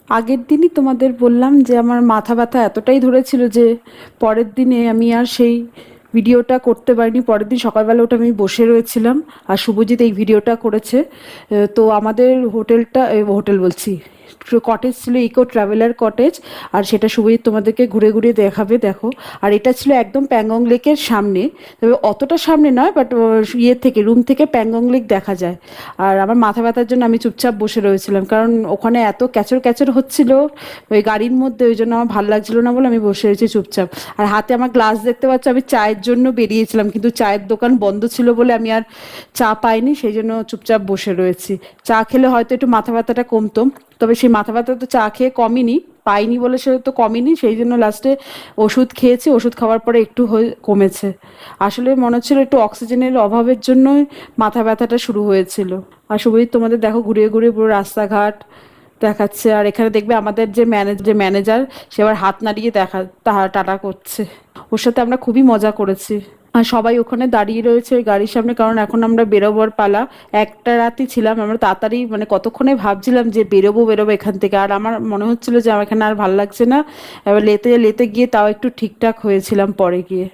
আগের দিনই তোমাদের বললাম যে আমার মাথা ব্যথা এতটাই ধরেছিল যে পরের দিনে আমি আর সেই ভিডিওটা করতে পারিনি। পরের দিন সকালবেলা ওটা আমি বসে রয়েছিলাম, আর শুভজিৎ এই ভিডিওটা করেছে। তো আমাদের হোটেলটা, হোটেল বলছি, কটেজ ছিল ইকো ট্রাভেলার কটেজ, আর সেটা শুভজিৎ তোমাদেরকে ঘুরে ঘুরে দেখাবে। দেখো, আর এটা ছিল একদম প্যাংগং লেকের সামনে, তবে অতটা সামনে নয়, বাট ইয়ে থেকে, রুম থেকে প্যাংগং লেক দেখা যায়। আর আমার মাথা ব্যথার জন্য আমি চুপচাপ বসে রয়েছিলাম, কারণ ওখানে এত ক্যাচর ক্যাচর হচ্ছিল ওই গাড়ির মধ্যে, ওই জন্য আমার ভালো লাগছিল না বলে আমি বসে রয়েছি চুপচাপ। আর হাতে আমার গ্লাস দেখতে পাচ্ছ, আমি চায়ের জন্য বেরিয়েছিলাম, কিন্তু চায়ের দোকান বন্ধ ছিল বলে আমি আর চা পাইনি, সেই জন্য চুপচাপ বসে রয়েছি। চা খেলে হয়তো একটু মাথা ব্যথাটা কমতো, তবে সেই মাথা ব্যথা তো চা খেয়ে কমেনি, পাইনি বলে সে তো কমেনি, সেই জন্য লাস্টে ওষুধ খেয়েছি, ওষুধ খাওয়ার পরে একটু কমেছে। আসলে মনে হচ্ছিল একটু অক্সিজেনের অভাবের জন্যই মাথা ব্যথাটা শুরু হয়েছিল। আর শুভজিৎ তোমাদের দেখো ঘুরিয়ে ঘুরিয়ে পুরো রাস্তাঘাট দেখাচ্ছে। আর এখানে দেখবে আমাদের যে ম্যানেজার, সে আবার হাত নাড়িয়ে টাটা করছে। ওর সাথে আমরা খুবই মজা করেছি। আর সবাই ওখানে দাঁড়িয়ে রয়েছে ওই গাড়ির সামনে, কারণ এখন আমরা বেরোবার পালা। একটা রাতই ছিলাম আমরা, তাড়াতাড়ি মানে কতক্ষণে ভাবছিলাম যে বেরোবো বেরোবো এখান থেকে, আর আমার মনে হচ্ছিল যে আমার এখানে আর ভালো লাগছে না। এবার লেতে লেতে গিয়ে তাও একটু ঠিকঠাক হয়েছিলাম পরে গিয়ে।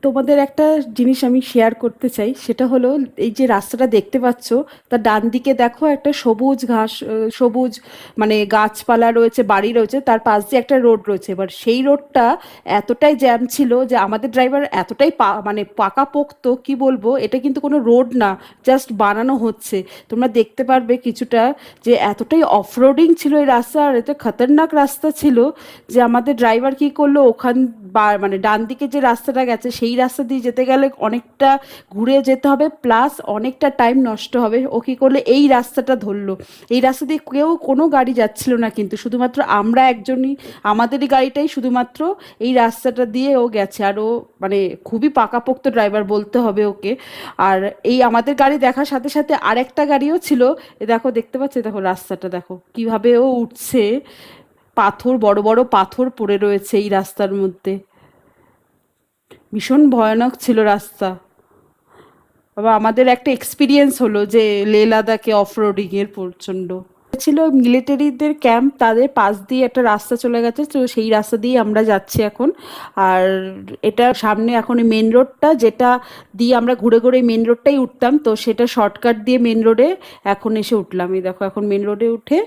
তোমাদের একটা জিনিস আমি শেয়ার করতে চাই, সেটা হলো এই যে রাস্তাটা দেখতে পাচ্ছ, তার ডান দিকে দেখো একটা সবুজ ঘাস, সবুজ মানে গাছপালা রয়েছে, বাড়ি রয়েছে, তার পাশ দিয়ে একটা রোড রয়েছে। এবার সেই রোডটা এতটাই জ্যাম ছিল যে আমাদের ড্রাইভার এতটাই মানে পাকাপোক্ত, কি বলবো, এটা কিন্তু কোনো রোড না, জাস্ট বানানো হচ্ছে। তোমরা দেখতে পারবে কিছুটা, যে এতটাই অফরোডিং ছিল এই রাস্তা, আর এত খতরনাক রাস্তা ছিল যে আমাদের ড্রাইভার কি করলো, ওখান মানে ডান দিকে যে রাস্তাটা গেছে সেই রাস্তা দিয়ে যেতে গেলে অনেকটা ঘুরে যেতে হবে, প্লাস অনেকটা টাইম নষ্ট হবে। ও কী করলে এই রাস্তাটা ধরলো। এই রাস্তা দিয়ে কেউ কোনো গাড়ি যাচ্ছিল না, কিন্তু শুধুমাত্র আমরা একজনই, আমাদেরই গাড়িটাই শুধুমাত্র এই রাস্তাটা দিয়ে ও গেছে। আর ও মানে খুবই পাকাপোক্ত ড্রাইভার বলতে হবে ওকে। আর এই আমাদের গাড়ি দেখার সাথে সাথে আরেকটা গাড়িও ছিল, এ দেখো দেখতে পাচ্ছ, দেখো রাস্তাটা দেখো কিভাবে ও উঠছে, পাথর, বড় বড় পাথর পড়ে রয়েছে এই রাস্তার মধ্যে। ভীষণ ভয়ানক ছিল রাস্তা। আবার আমাদের একটা এক্সপিরিয়েন্স হলো যে লে লাদাখে অফরোডিং এর প্রচণ্ড ছিল। মিলিটারিদের ক্যাম্প, তাদের পাশ দিয়ে একটা রাস্তা চলে গেছে, তো সেই রাস্তা দিয়ে আমরা যাচ্ছি এখন। আর এটা সামনে এখন মেন রোডটা, যেটা দিয়ে আমরা ঘুরে ঘুরে মেন রোডটাই উঠতাম, তো সেটা শর্টকাট দিয়ে মেন রোডে এখন এসে উঠলাম। এই দেখো এখন মেন রোডে উঠে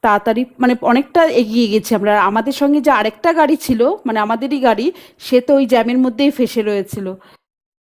তাড়াতাড়ি মানে অনেকটা এগিয়ে গেছি আমরা। আমাদের সঙ্গে যে আরেকটা গাড়ি ছিল, মানে আমাদেরই গাড়ি, সে তো ওই জ্যামের মধ্যেই ফেসে রয়েছিল।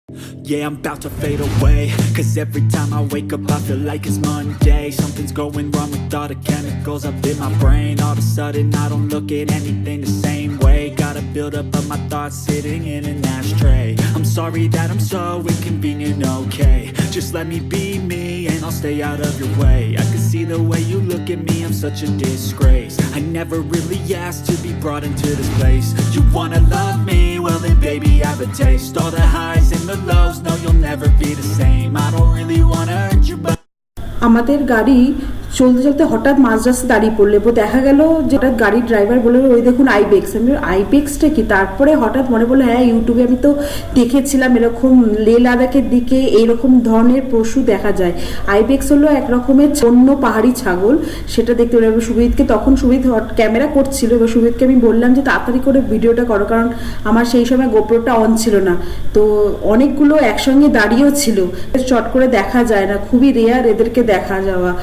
Yeah, I'm about to fade away, 'cause every time I wake up I feel like it's Monday. Something's going wrong with all the chemicals up in my brain. All of a sudden I don't look at anything the same way. Got a build up of my thoughts sitting in an ashtray. I'm sorry that I'm so inconvenient, okay. Just let me be me and I'll stay out of your way. I can see the way you look at me, I'm such a disgrace. I never really asked to be brought into this place. You wanna love me? Well then baby have a taste. All the highs and the lows, no you'll never be the same. I don't really wanna hurt you but আমাদের গাড়ি চলতে চলতে হঠাৎ মাঝ রাস্তায় দাঁড়িয়ে পড়লে দেখা গেল যে হঠাৎ গাড়ির ড্রাইভার বলল ওই দেখুন আইবেক্স। আমি আইবেক্সটা কি? তারপরে হঠাৎ মনে পড়লো হ্যাঁ ইউটিউবে আমি তো দেখেছিলাম এরকম লে লাদাখের দিকে এইরকম ধরনের পশু দেখা যায়। আইবেক্স হলো এক রকমের বন্য পাহাড়ি ছাগল, সেটা দেখতে পেলাম। সুবিদকে তখন সুবিদ ক্যামেরা করছিল, এবার সুবিদকে আমি বললাম যে তাড়াতাড়ি করে ভিডিওটা করো, কারণ আমার সেই সময় গোপ্রোটা অন ছিল না। তো অনেকগুলো একসঙ্গে দাঁড়িয়েও ছিল, চট করে দেখা যায় না, খুবই রেয়ার এদেরকে দেখা যাওয়া।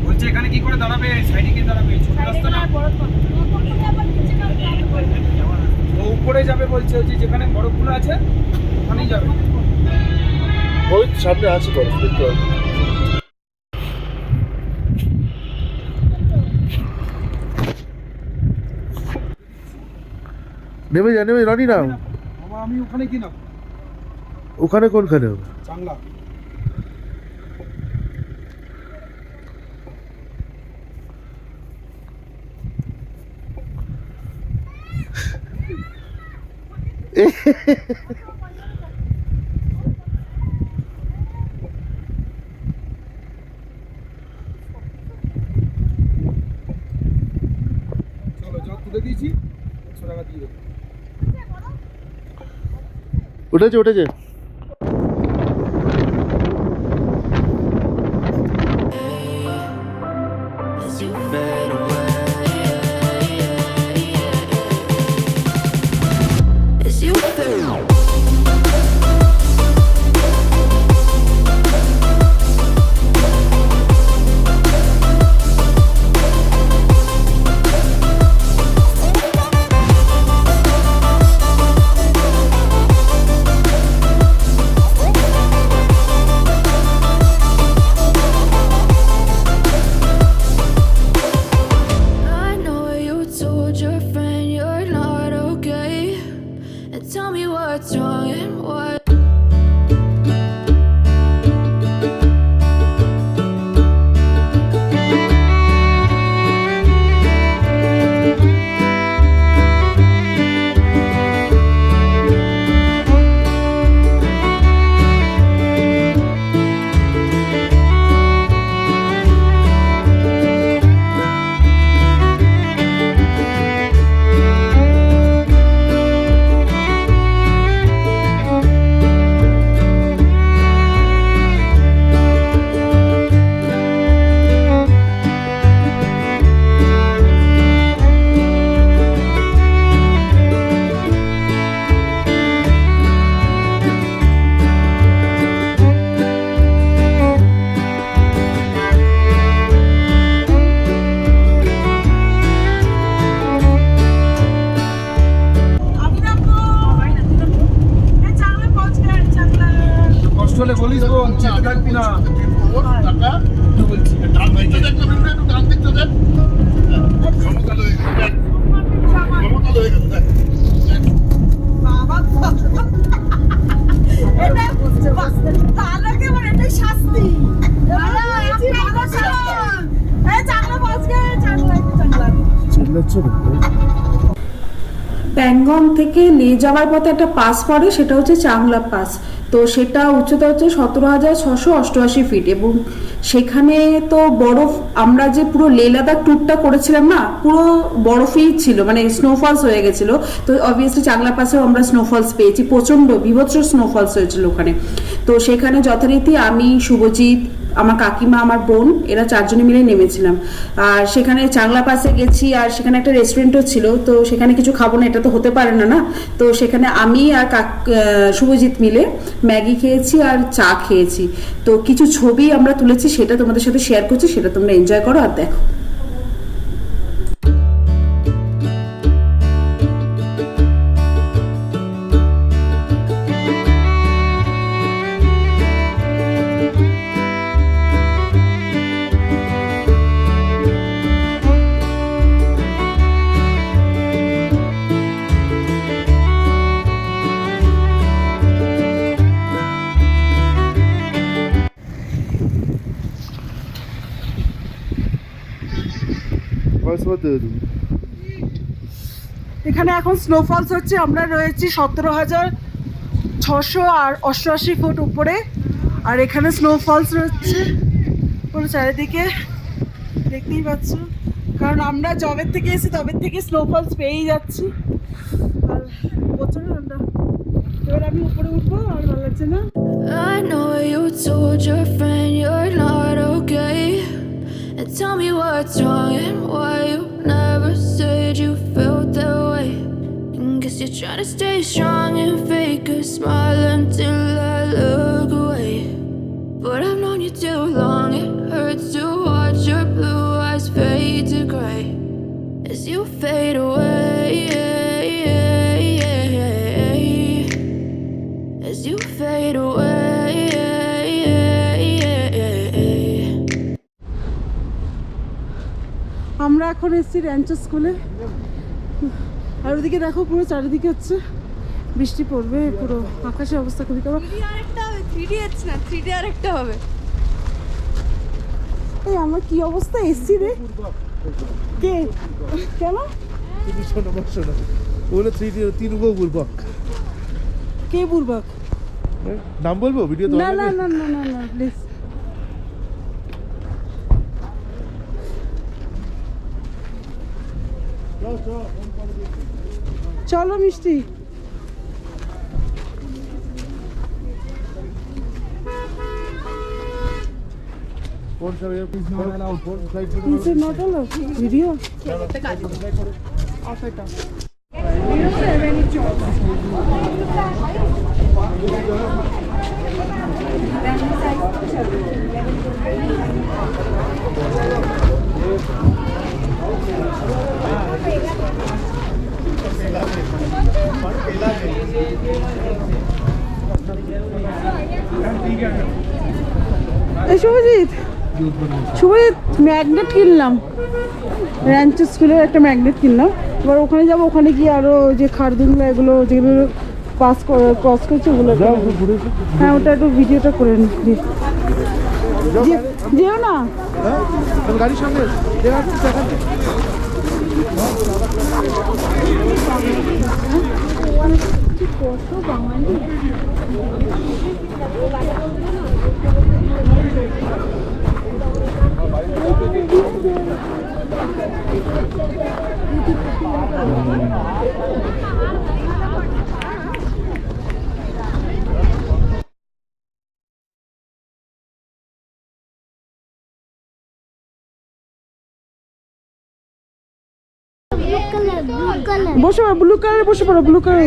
বলছে এখানে কি করে দাঁড়াবে, সাইডে কি দাঁড়াবে, ছোট রাস্তা না, ও উপরে যাবে বলছে, ওই যে যেখানে বরফগুলো আছে ওখানেই যাবে। ওই সামনে আছে বরফ দেখতে পাচ্ছি। নেমে যা রানি নাও। আমি ওখানে কি নাম, ওখানে কোনখানে হবে? চাংলা। চলো যা তুলে দিয়েছি, 100 টাকা দিয়ে দেবো। উঠেছে উঠেছে। as you fade away, as you fade away. Tell me what's wrong and why. চলে বলিস বোন, চেপে থাকবি না। প্যাংগং থেকে লে যাওয়ার পথে একটা পাস পড়ে, সেটা হচ্ছে চাংলা পাস। তো সেটা উচ্চতা হচ্ছে 17,688 ফিট, এবং সেখানে তো বরফ, আমরা যে পুরো লে লাদাখ ট্যুরটা করেছিলাম না, পুরো বরফই ছিল, মানে স্নোফলস হয়ে গেছিলো। তো অবভিয়াসলি চাংলা পাসেও আমরা স্নোফলস পেয়েছি, প্রচণ্ড বিভৎস স্নোফলস হয়েছিল ওখানে। তো সেখানে যথারীতি আমি, শুভজিৎ, আমার কাকিমা, আমার বোন, এরা 4 জনে মিলে নেমেছিলাম। আর সেখানে চাংলা পাসে গেছি, আর সেখানে একটা রেস্টুরেন্টও ছিল, তো সেখানে কিছু খাবো না, এটা তো হতে পারে না না। তো সেখানে আমি আর শুভজিৎ মিলে ম্যাগি খেয়েছি আর চা খেয়েছি। তো কিছু ছবি আমরা তুলেছি, সেটা তোমাদের সাথে শেয়ার করছি, সেটা তোমরা এনজয় করো আর দেখো। এখানে এখন স্নোফলস হচ্ছে, আমরা রয়েছি 17,688 ফুট উপরে। আর এখানে স্নোফলস রয়েছে পুরো চারিদিকে, দেখতেই পাচ্ছ। কারণ আমরা জবের থেকে এসে তবের থেকে স্নোফলস পেয়েই যাচ্ছি। আর প্রচুর ঠান্ডা। এবার আমি উপরে উঠবো, আর ভালো লাগছে না। I know you told your friend you're not okay, and tell me what's wrong and why you never said you felt that way. And guess you're trying to stay strong and fake a smile until I look away. But I've known you too long, it hurts to watch your blue eyes fade to gray as you fade away, as you fade away. আমরা এখন এসেছি র্যাঞ্চো স্কুলে। আর ওদিকে দেখো পুরো চারিদিকে হচ্ছে বৃষ্টি পড়বে, পুরো আকাশের অবস্থা খুবই খারাপ। 3D আছে না, 3D আরেকটা হবে। এই আমার কি অবস্থা, এসছি রে। কে কেন বলে 3 বুর্বক। কে বুর্বক? নাম বলবো ভিডিও? না না না না না না প্লিজ। চলো মিষ্টি। কোন সাইড নট হলো ভিডিও। এই শুভজিৎ, ম্যাগনেট কিনলাম, র্যাঞ্চো স্কুলের একটা ম্যাগনেট কিনলাম। এবার ওখানে যাবো, ওখানে গিয়ে আরো যে খারদুংলা এগুলো যেগুলো ক্রস করছে ওগুলো। হ্যাঁ, ওটা একটু ভিডিওটা করে নি। যেও না গাড়ির সামনে কত বাঙালি। বসে পড়ো, ব্লু কালারে বসে পড়ো, ব্লু কালারে।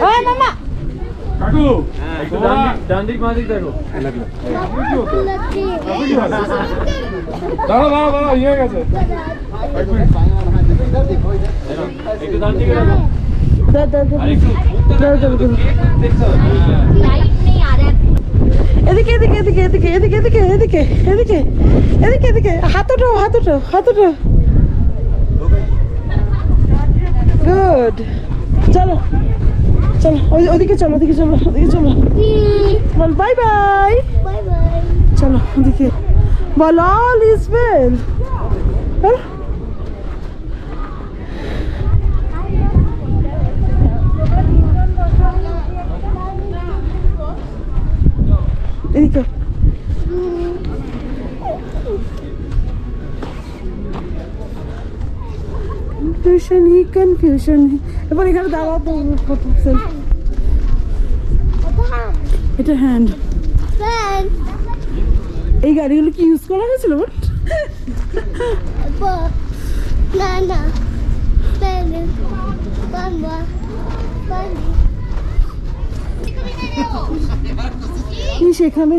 ওই মামা কাকু ডান দিক বাঁ দিক দেখো। দাঁড়া দাঁড়া দাঁড়া, ইয়ে গেছে একটু ডান দিকে দেখো। এদিকে এদিকে এদিকে এদিকে এদিকে এদিকে এদিকে এদিকে এদিকে এদিকে হাত ওঠো, হাত ওঠো, হাত ওঠো। গুড, চলো চলো ওদিকে চলো, ওদিকে চলো, ওদিকে চলো। বল বাই বাই। চলো ওদিকে বল অল ইজ ওয়েল। এদিকে কনফিউশন। এবার এখানে দাঁড়াও তো, এটা হ্যান্ড। ফ্যান এই গাড়িগুলো কি ইউজ করা হয়েছিল বাট না না ফ্যান বাবা পানি কি সেখানে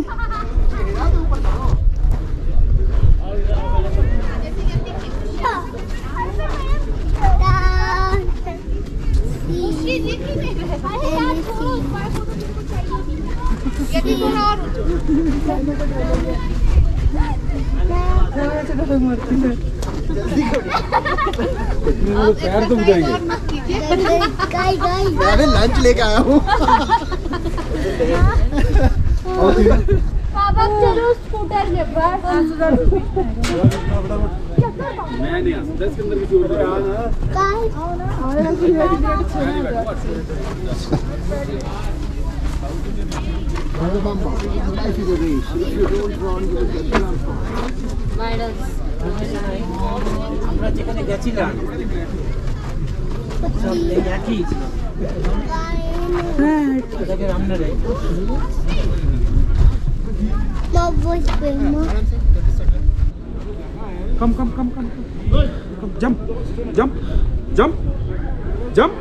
पैर तो बुझाएंगे अरे लंच लेके आया हूँ पापा चलो स्कूटर के पास मैं नहीं आ 10 के अंदर किसी और को Life is a race. If you don't run, you will get drunk. আমরা যেখানে গেছিলাম সব এই একই ছিল হ্যাঁ এটাকে রান্না রে कम कम कम कम जंप जंप जंप जंप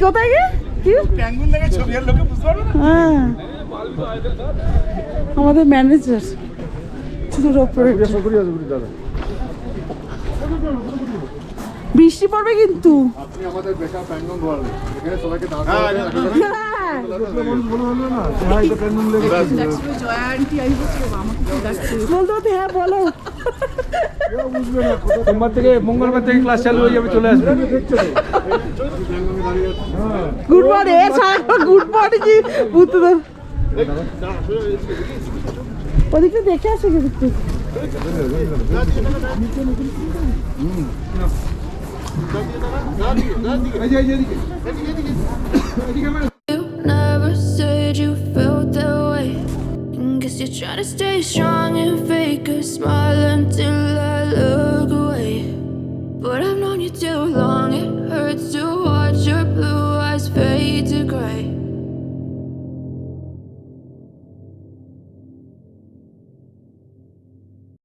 কোথায় গে কি হ্যাঁ আমাদের ম্যানেজার শুধু অপারেটর বৃষ্টি পড়বে কিন্তু আপনি আমাদের বেকার প্যান্ডন বলেন এখানে সবাইকে দাঁড় বলতে হতে হ্যাঁ বলো সোমবার থেকে মঙ্গলবার থেকে ক্লাস চালু হয়ে যাবে চলে আসবে গুড মর্নিং গুড মর্নিং কি বুঝতে দাও ওদিকে দেখে আসে কিন্তু You never said you felt that way. Guess you're trying to stay strong and fake a smile until I look away. But I've known you too long, it hurts to watch